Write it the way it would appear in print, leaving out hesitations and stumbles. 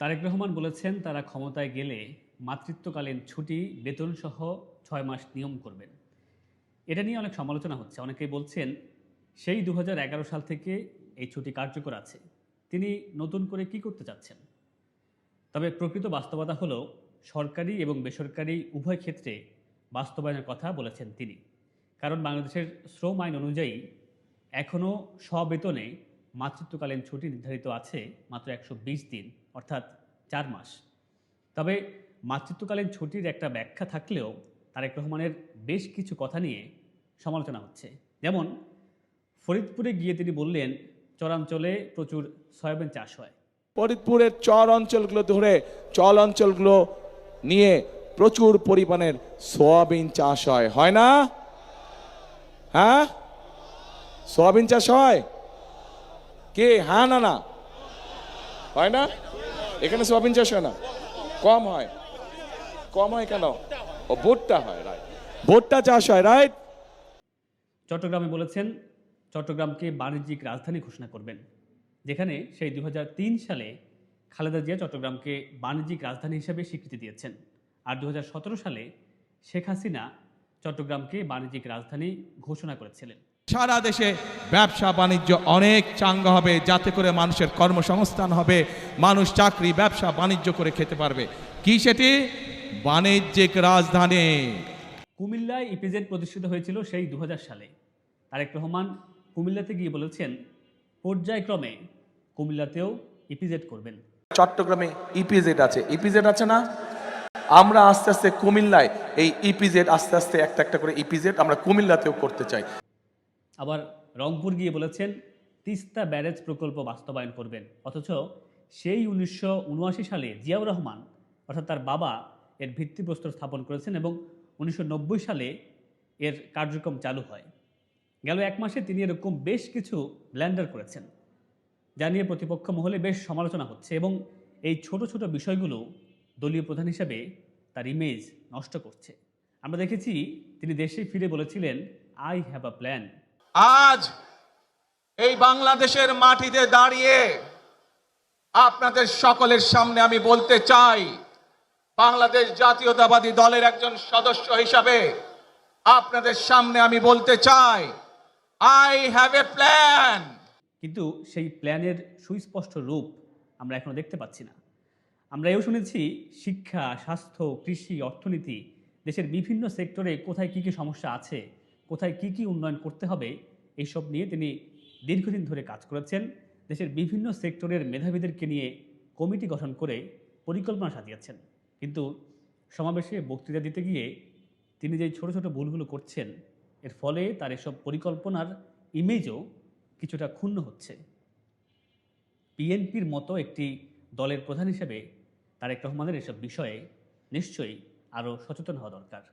তারেক রহমান বলেছেন তারা ক্ষমতায় গেলে মাতৃত্বকালীন ছুটি বেতনসহ ৬ মাস নিয়ম করবেন। এটা নিয়ে অনেক সমালোচনা হচ্ছে। অনেকেই বলছেন সেই ২০১১ সাল থেকে এই ছুটি কার্যকর আছে। তিনি নতুন করে কি করতে চাচ্ছেন? তবে প্রকৃত বাস্তবতা হলো সরকারি এবং বেসরকারি উভয় ক্ষেত্রে বাস্তবায়নের কথা বলেছেন তিনি। কারণ বাংলাদেশের শ্রম আইন অনুযায়ী এখনও স্ববেতনে মাতৃত্বকালীন ছুটি নির্ধারিত আছে মাত্র ১২০ দিন, অর্থাৎ ৪ মাস। তবে মাতৃত্বকালীন ছুটির একটা ব্যাখ্যা থাকলেও তারেক রহমানের বেশ কিছু কথা নিয়ে সমালোচনা হচ্ছে। যেমন ফরিদপুরে গিয়ে তিনি বললেন চরাঞ্চলে প্রচুর সয়াবিন চাষ হয়। ফরিদপুরের চর অঞ্চলগুলো ধরে চল অঞ্চলগুলো নিয়ে প্রচুর পরিমাণের সোয়াবিন চাষ হয় না? হ্যাঁ, সোয়াবিন চাষ হয়। কে হ্যাঁ না না হয় না? এখানে সোয়াবিন চাষ হয় না, কম হয়। কম হয় কেন? ও ভুট্টা হয়, রাইট, ভুট্টা চাষ হয়, রাইট। চট্টগ্রামে বলেছেন চট্টগ্রামকে বাণিজ্যিক রাজধানী ঘোষণা করবেন, যেখানে সেই ২০০৩ সালে খালেদা জিয়া চট্টগ্রামকে বাণিজ্যিক রাজধানী হিসেবে স্বীকৃতি দিয়েছেন। আর ২০১৭ সালে শেখ হাসিনা চট্টগ্রামকে বাণিজ্যিক রাজধানী ঘোষণা করেছিলেন। সারা দেশে ব্যবসা বাণিজ্য অনেক চাঙ্গা হবে, যাতে করে মানুষের কর্মসংস্থান হবে, মানুষ চাকরি ব্যবসা বাণিজ্য করে খেতে পারবে। কি সেটি? বাণিজ্যিক রাজধানী। কুমিল্লায় ইপিজেড প্রতিষ্ঠিত হয়েছিল সেই ২০০০ সালে। তারেক রহমান কুমিল্লাতে গিয়ে বলেছেন পর্যায়ক্রমে কুমিল্লাতেও ইপিজেড করবেন। চট্টগ্রামে ইপিজেড আছে, ইপিজেড আছে না? আমরা আস্তে আস্তে কুমিল্লায় এই ইপিজেড আস্তে আস্তে একটা একটা করে ইপিজেড আমরা কুমিল্লাতেও করতে চাই। আবার রংপুর গিয়ে বলেছেন তিস্তা ব্যারেজ প্রকল্প বাস্তবায়ন করবেন। অথচ সেই ১৯৭৯ সালে জিয়াউর রহমান অর্থাৎ তার বাবা এর ভিত্তিপ্রস্তর স্থাপন করেছেন এবং ১৯৯০ সালে এর কার্যক্রম চালু হয়। গেল এক মাসে তিনি এরকম বেশ কিছু ব্ল্যান্ডার করেছেন, যা নিয়ে প্রতিপক্ষ মহলে বেশ সমালোচনা হচ্ছে এবং এই ছোট ছোট বিষয়গুলো দলীয় প্রধান হিসেবে তার ইমেজ নষ্ট করছে। আমরা দেখেছি তিনি দেশে ফিরে বলেছিলেন আই হ্যাভ আ প্ল্যান। আজ এই বাংলাদেশের মাটিতে দাঁড়িয়ে আপনাদের সকলের সামনে আমি বলতে চাই, বাংলাদেশ জাতীয়তাবাদী দলের একজন সদস্য হিসাবে আপনাদের সামনে আমি বলতে চাই, আই হ্যাভ এ প্ল্যান। কিন্তু সেই প্ল্যানের সুস্পষ্ট রূপ আমরা এখনো দেখতে পাচ্ছি না। আমরা এও শুনেছি শিক্ষা, স্বাস্থ্য, কৃষি, অর্থনীতি, দেশের বিভিন্ন সেক্টরে কোথায় কী কী সমস্যা আছে, কোথায় কী কী উন্নয়ন করতে হবে, এইসব নিয়ে তিনি দীর্ঘদিন ধরে কাজ করেছেন। দেশের বিভিন্ন সেক্টরের মেধাবীদেরকে নিয়ে কমিটি গঠন করে পরিকল্পনা সাজিয়েছেন। কিন্তু সমাবেশে বক্তৃতা দিতে গিয়ে তিনি যেই ছোট ছোট ভুলগুলো করছেন, এর ফলে তার এসব পরিকল্পনার ইমেজও কিছুটা ক্ষুণ্ণ হচ্ছে। বিএনপির মতো একটি দলের প্রধান হিসেবে তারেক রহমানের এসব বিষয়ে নিশ্চয়ই আরও সচেতন হওয়া দরকার।